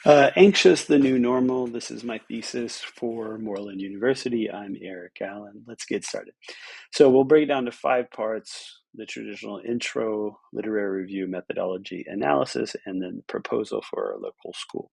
Anxious, the New Normal. This is my thesis for Moreland University. I'm Eric Allen. Let's get started. So we'll break it down to 5 parts: the traditional intro, literary review, methodology, analysis, and then proposal for our local school.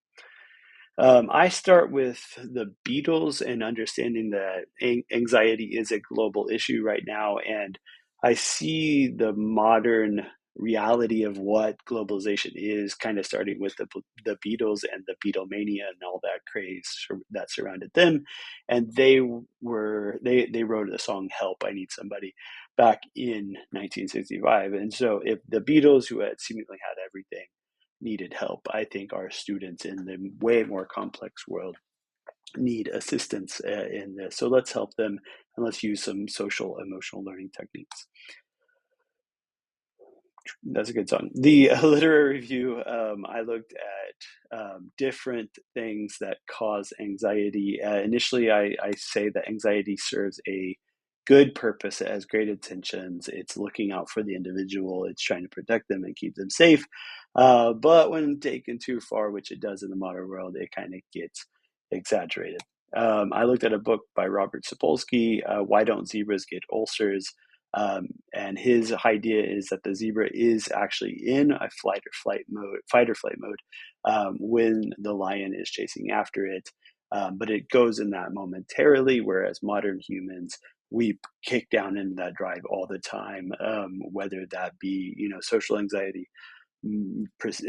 I start with the Beatles and understanding that anxiety is a global issue right now. And I see the modern reality of what globalization is kind of starting with the Beatles and the Beatlemania and all that craze that surrounded them. And they wrote the song Help, I Need Somebody back in 1965. And so if the Beatles, who had seemingly had everything, needed help, I think our students in the way more complex world need assistance in this. So let's help them and let's use some social emotional learning techniques. That's a good song. The literary review, I looked at different things that cause anxiety. Initially, I say that anxiety serves a good purpose. It has great intentions. It's looking out for the individual. It's trying to protect them and keep them safe. But when taken too far, which it does in the modern world, it kind of gets exaggerated. I looked at a book by Robert Sapolsky, Why Don't Zebras Get Ulcers? And his idea is that the zebra is actually in a fight or flight mode, when the lion is chasing after it. But it goes in that momentarily, whereas modern humans, we kick down into that drive all the time, whether that be, social anxiety,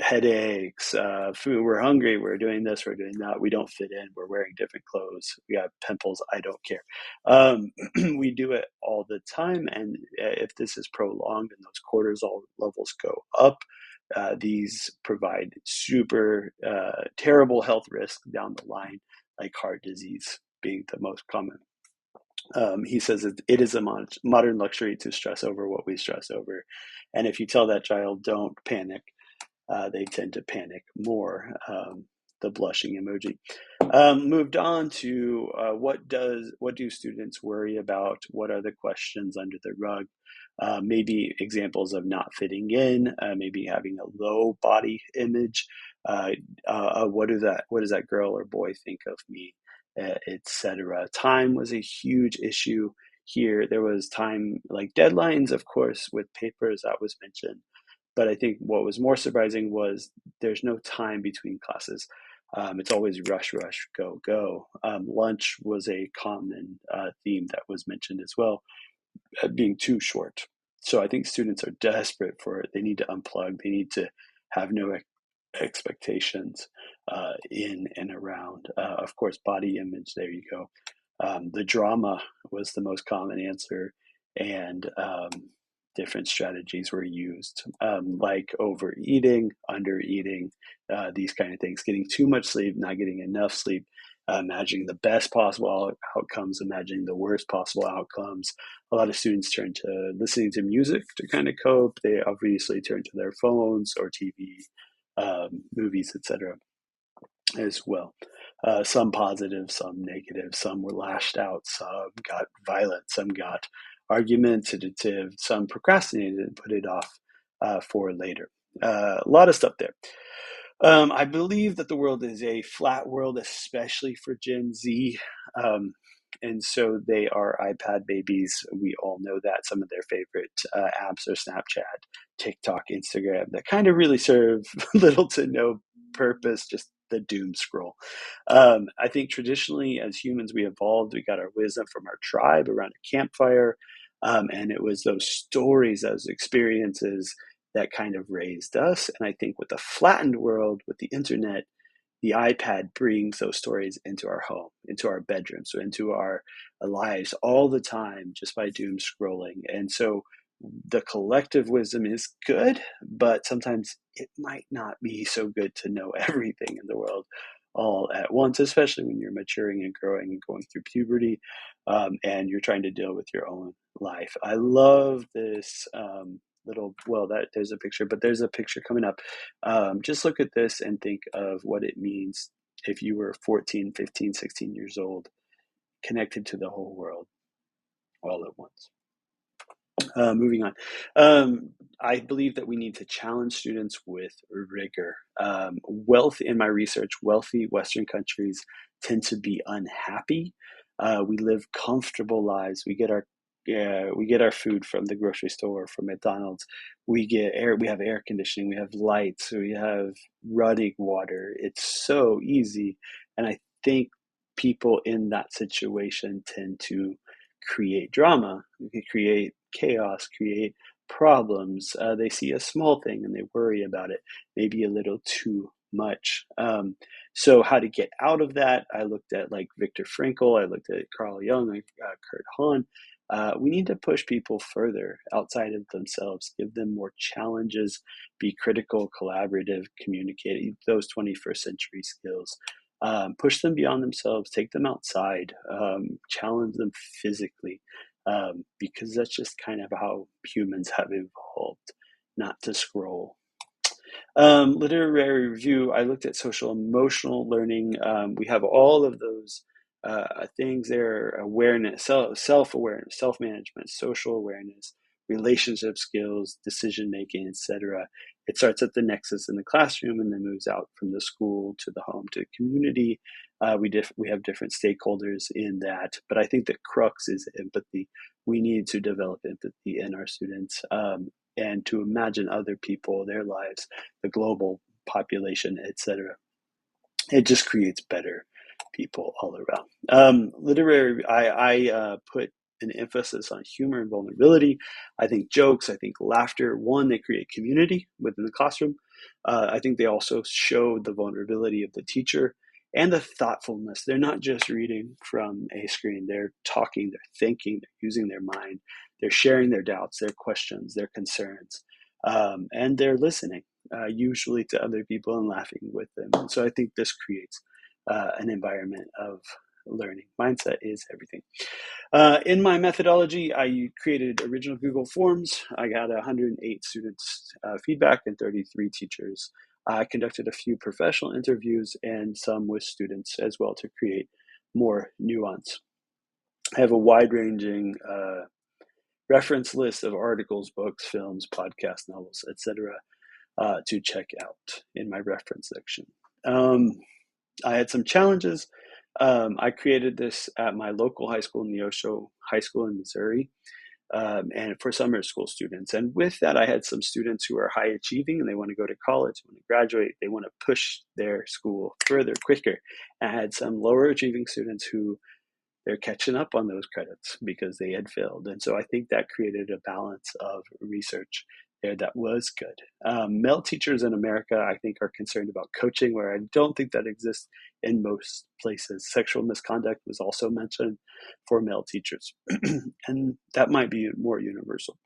headaches, food. We're hungry. We're doing this. We're doing that. We don't fit in. We're wearing different clothes. We got pimples. I don't care. We do it all the time. And if this is prolonged and those cortisol levels go up, these provide super terrible health risks down the line, like heart disease being the most common. He says it is a modern luxury to stress over what we stress over. And if you tell that child, don't panic, they tend to panic more. The blushing emoji. Moved on to what do students worry about? What are the questions under the rug? Maybe examples of not fitting in, maybe having a low body image. What does that girl or boy think of me, etc. Time was a huge issue here. There was time, like deadlines, of course, with papers that was mentioned. But I think what was more surprising was there's no time between classes. It's always rush, rush, go, go. Lunch was a common theme that was mentioned as well, being too short. So I think students are desperate for it. They need to unplug. They need to have no expectations in and around. Of course, body image, there you go. The drama was the most common answer, and different strategies were used, like overeating, undereating, these kind of things, getting too much sleep, not getting enough sleep, imagining the best possible outcomes, imagining the worst possible outcomes. A lot of students turn to listening to music to kind of cope. They obviously turn to their phones or TV, movies, etc. as well. Some positive, some negative, some were lashed out, some got violent, some got argumentative, some procrastinated and put it off for later. A lot of stuff there. I believe that the world is a flat world, especially for Gen Z. And so they are iPad babies. We all know that. Some of their favorite apps are Snapchat, TikTok, Instagram, that kind of really serve little to no purpose, just the doom scroll. I think traditionally, as humans, we evolved. We got our wisdom from our tribe around a campfire. And it was those stories, those experiences that kind of raised us. And I think with the flattened world, with the internet, the iPad brings those stories into our home, into our bedrooms, so into our lives all the time just by doom scrolling. And so the collective wisdom is good, but sometimes it might not be so good to know everything in the world all at once, especially when you're maturing and growing and going through puberty, and you're trying to deal with your own life. I love this that there's a picture, but there's a picture coming up. Just look at this and think of what it means if you were 14, 15, 16 years old, connected to the whole world all at once. Moving on. I believe that we need to challenge students with rigor. In my research, wealthy Western countries tend to be unhappy. We live comfortable lives. We get our food from the grocery store, from McDonald's. We get air. We have air conditioning. We have lights. We have running water. It's so easy, and I think people in that situation tend to create drama. They create chaos, create problems. They see a small thing and they worry about it, maybe a little too much. So, how to get out of that? I looked at like Viktor Frankl, I looked at Carl Jung, Kurt Hahn. We need to push people further outside of themselves, give them more challenges, be critical, collaborative, communicate those 21st century skills. Push them beyond themselves, take them outside, challenge them physically, because that's just kind of how humans have evolved, not to scroll. Literary review, I looked at social emotional learning. We have all of those things there: awareness, self awareness, self management, social awareness, relationship skills, decision making, etc. It starts at the nexus in the classroom and then moves out from the school to the home to the community. We have different stakeholders in that, but I think the crux is empathy. We need to develop empathy in our students, and to imagine other people, their lives, the global population, etc. It just creates better people all around. Literary, I put an emphasis on humor and vulnerability. I think jokes, I think laughter, one, they create community within the classroom. I think they also show the vulnerability of the teacher and the thoughtfulness. They're not just reading from a screen, they're talking, they're thinking, they're using their mind, they're sharing their doubts, their questions, their concerns, and they're listening, usually to other people and laughing with them. And so I think this creates an environment of learning. Mindset is everything. In my methodology, I created original Google Forms. I got 108 students' feedback and 33 teachers. I conducted a few professional interviews and some with students as well to create more nuance. I have a wide-ranging reference list of articles, books, films, podcasts, novels, etc., to check out in my reference section. I had some challenges. I created this at my local high school, Neosho High School in Missouri, and for summer school students. And with that, I had some students who are high achieving and they want to go to college, want to graduate, they want to push their school further, quicker. And I had some lower achieving students who they're catching up on those credits because they had failed. And so I think that created a balance of research there that was good. Male teachers in America, I think, are concerned about coaching, where I don't think that exists in most places. Sexual misconduct was also mentioned for male teachers, and that might be more universal.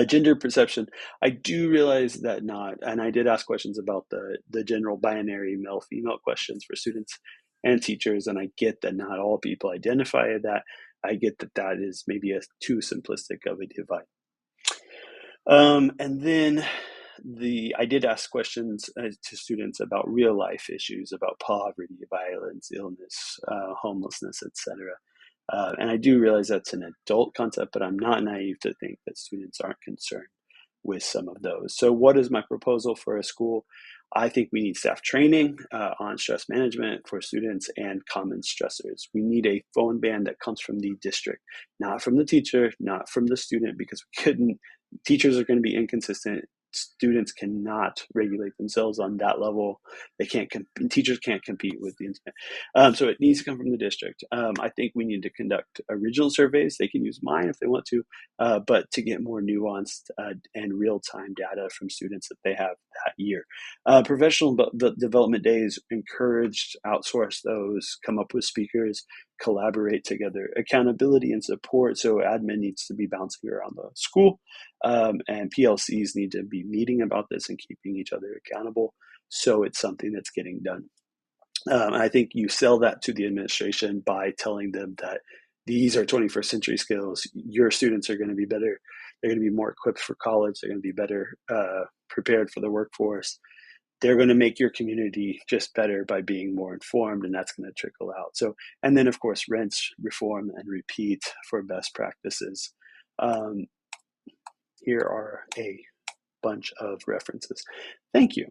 Gender perception, I do realize that not, and I did ask questions about the general binary male female questions for students and teachers, and I get that not all people identify as that. I get that that is maybe a too simplistic of a divide. And then I did ask questions to students about real life issues, about poverty, violence, illness, homelessness, etc. And I do realize that's an adult concept, but I'm not naive to think that students aren't concerned with some of those. So, what is my proposal for a school? I think we need staff training on stress management for students and common stressors. We need a phone ban that comes from the district, not from the teacher, not from the student, because we couldn't. Teachers are going to be inconsistent. Students cannot regulate themselves on that level. They can't. Teachers can't compete with the internet. So it needs to come from the district. I think we need to conduct original surveys. They can use mine if they want to, but to get more nuanced and real-time data from students that they have that year. Professional development days encouraged, outsource those, come up with speakers, collaborate together. Accountability and support. So admin needs to be bouncing around the school, and PLCs need to be meeting about this and keeping each other accountable. So it's something that's getting done. I think you sell that to the administration by telling them that these are 21st century skills. Your students are going to be better. They're going to be more equipped for college. They're going to be better prepared for the workforce. They're going to make your community just better by being more informed, and that's going to trickle out. So, and then of course, rinse, reform, and repeat for best practices. Um, here are a bunch of references. Thank you.